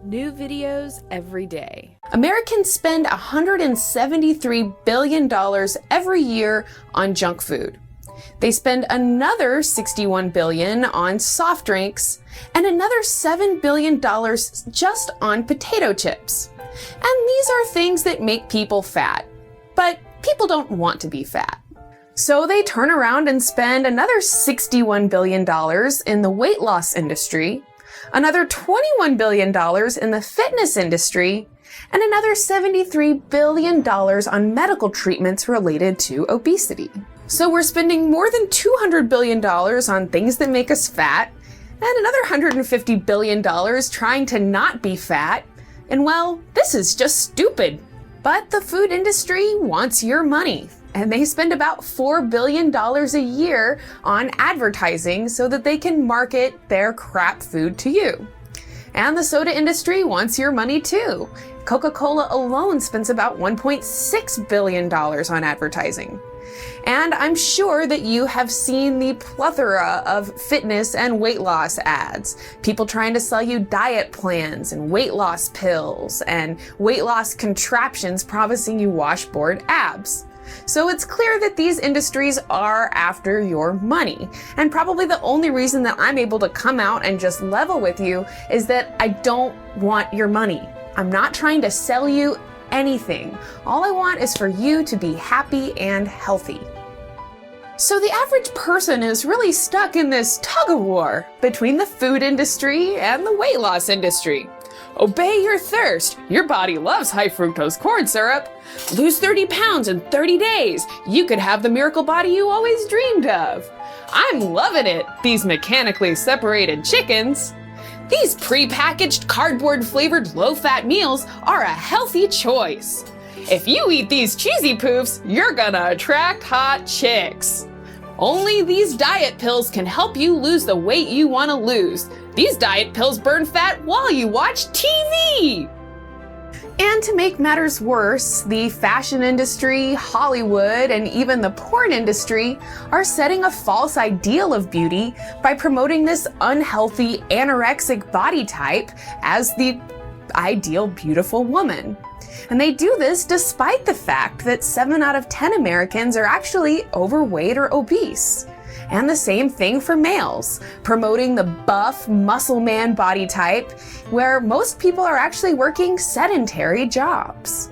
New videos every day. Americans spend $173 billion every year on junk food. They spend another $61 billion on soft drinks and another $7 billion just on potato chips. And these are things that make people fat. But people don't want to be fat. So they turn around and spend another $61 billion in the weight loss industry, another $21 billion in the fitness industry, and another $73 billion on medical treatments related to obesity. So we're spending more than $200 billion on things that make us fat, and another $150 billion trying to not be fat. And well, this is just stupid. But the food industry wants your money. And they spend about $4 billion a year on advertising so that they can market their crap food to you. And the soda industry wants your money too. Coca-Cola alone spends about $1.6 billion on advertising. And I'm sure that you have seen the plethora of fitness and weight loss ads. People trying to sell you diet plans and weight loss pills and weight loss contraptions promising you washboard abs. So it's clear that these industries are after your money. And probably the only reason that I'm able to come out and just level with you is that I don't want your money. I'm not trying to sell you anything. All I want is for you to be happy and healthy. So the average person is really stuck in this tug-of-war between the food industry and the weight loss industry. Obey your thirst. Your body loves high fructose corn syrup. Lose 30 pounds in 30 days. You could have the miracle body you always dreamed of. I'm loving it, these mechanically separated chickens. These pre-packaged cardboard-flavored low-fat meals are a healthy choice. If you eat these cheesy poofs, you're gonna attract hot chicks. Only these diet pills can help you lose the weight you want to lose. These diet pills burn fat while you watch TV! And to make matters worse, the fashion industry, Hollywood, and even the porn industry are setting a false ideal of beauty by promoting this unhealthy, anorexic body type as the ideal beautiful woman. And they do this despite the fact that 7 out of 10 Americans are actually overweight or obese. And the same thing for males, promoting the buff, muscle man body type, where most people are actually working sedentary jobs.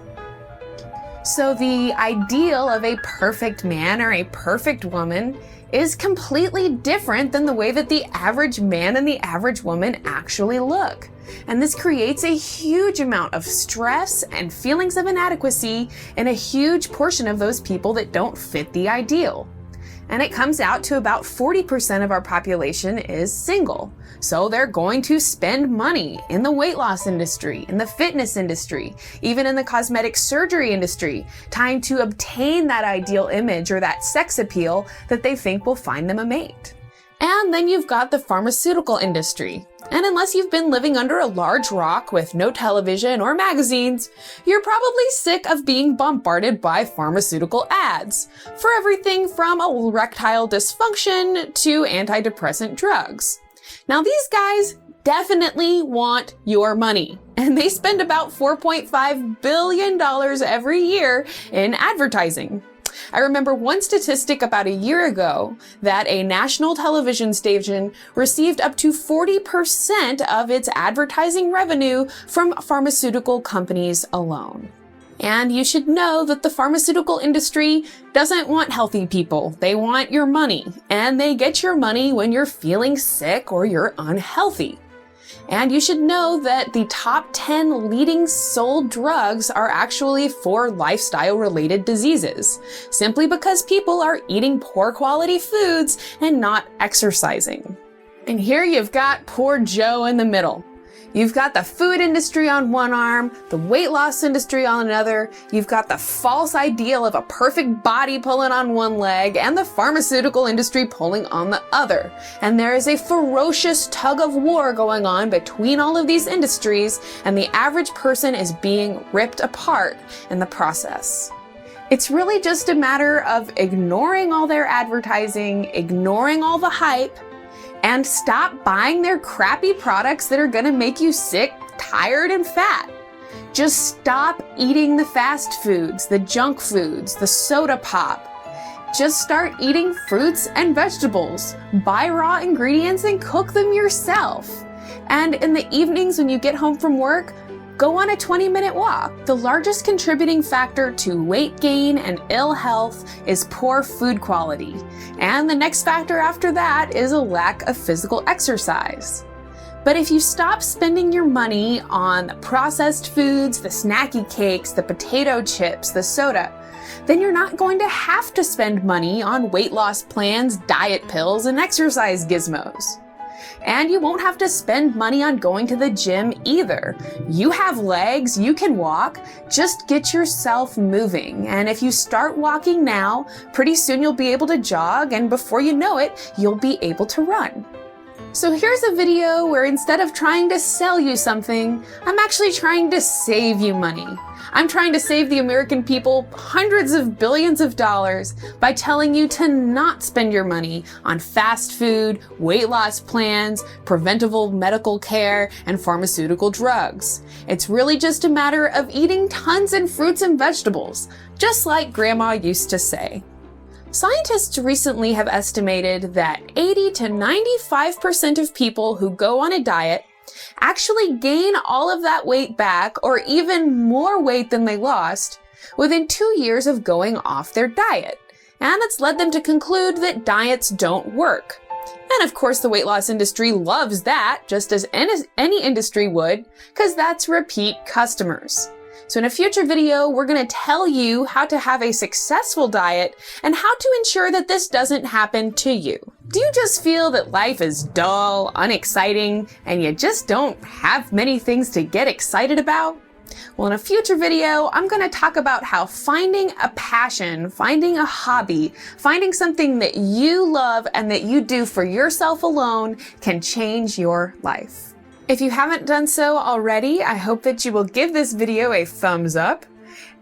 So the ideal of a perfect man or a perfect woman is completely different than the way that the average man and the average woman actually look. And this creates a huge amount of stress and feelings of inadequacy in a huge portion of those people that don't fit the ideal. And it comes out to about 40% of our population is single. So they're going to spend money in the weight loss industry, in the fitness industry, even in the cosmetic surgery industry, trying to obtain that ideal image or that sex appeal that they think will find them a mate. And then you've got the pharmaceutical industry. And unless you've been living under a large rock with no television or magazines, you're probably sick of being bombarded by pharmaceutical ads for everything from erectile dysfunction to antidepressant drugs. Now these guys definitely want your money, and they spend about $4.5 billion every year in advertising. I remember one statistic about a year ago that a national television station received up to 40% of its advertising revenue from pharmaceutical companies alone. And you should know that the pharmaceutical industry doesn't want healthy people. They want your money, and they get your money when you're feeling sick or you're unhealthy. And you should know that the top 10 leading sold drugs are actually for lifestyle-related diseases, simply because people are eating poor quality foods and not exercising. And here you've got poor Joe in the middle. You've got the food industry on one arm, the weight loss industry on another, you've got the false ideal of a perfect body pulling on one leg, and the pharmaceutical industry pulling on the other. And there is a ferocious tug of war going on between all of these industries, and the average person is being ripped apart in the process. It's really just a matter of ignoring all their advertising, ignoring all the hype, and stop buying their crappy products that are gonna make you sick tired and fat. Just stop eating the fast foods, the junk foods, the soda pop. Just start eating fruits and vegetables. Buy raw ingredients and cook them yourself. And in the evenings when you get home from work, go on a 20-minute walk. The largest contributing factor to weight gain and ill health is poor food quality. And the next factor after that is a lack of physical exercise. But if you stop spending your money on the processed foods, the snacky cakes, the potato chips, the soda, then you're not going to have to spend money on weight loss plans, diet pills, and exercise gizmos. And you won't have to spend money on going to the gym either. You have legs, you can walk, just get yourself moving. And if you start walking now, pretty soon you'll be able to jog, and before you know it, you'll be able to run. So here's a video where instead of trying to sell you something, I'm actually trying to save you money. I'm trying to save the American people hundreds of billions of dollars by telling you to not spend your money on fast food, weight loss plans, preventable medical care, and pharmaceutical drugs. It's really just a matter of eating tons of fruits and vegetables, just like Grandma used to say. Scientists recently have estimated that 80 to 95% of people who go on a diet actually gain all of that weight back or even more weight than they lost within 2 years of going off their diet. And it's led them to conclude that diets don't work. And of course, the weight loss industry loves that, just as any industry would, because that's repeat customers. So in a future video, we're going to tell you how to have a successful diet and how to ensure that this doesn't happen to you. Do you just feel that life is dull, unexciting, and you just don't have many things to get excited about? Well, in a future video, I'm going to talk about how finding a passion, finding a hobby, finding something that you love and that you do for yourself alone can change your life. If you haven't done so already, I hope that you will give this video a thumbs up.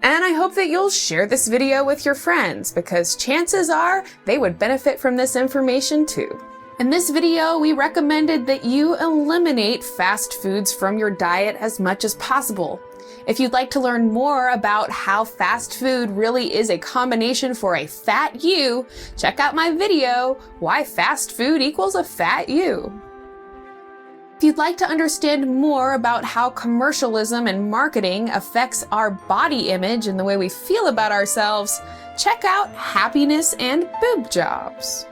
And I hope that you'll share this video with your friends because chances are they would benefit from this information too. In this video, we recommended that you eliminate fast foods from your diet as much as possible. If you'd like to learn more about how fast food really is a combination for a fat you, check out my video, Why Fast Food Equals a Fat You. If you'd like to understand more about how commercialism and marketing affects our body image and the way we feel about ourselves, check out Happiness and Boob Jobs.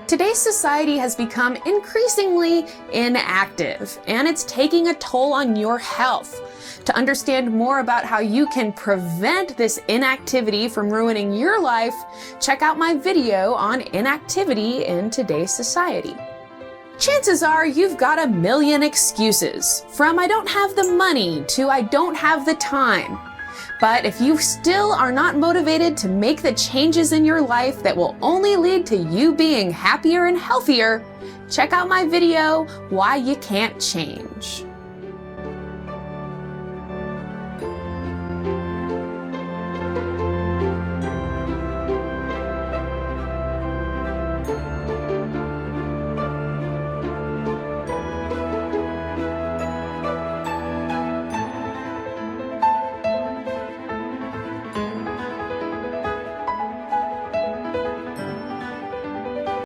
Today's society has become increasingly inactive, and it's taking a toll on your health. To understand more about how you can prevent this inactivity from ruining your life, check out my video on inactivity in today's society. Chances are you've got a million excuses, from I don't have the money to I don't have the time. But if you still are not motivated to make the changes in your life that will only lead to you being happier and healthier, check out my video, Why You Can't Change.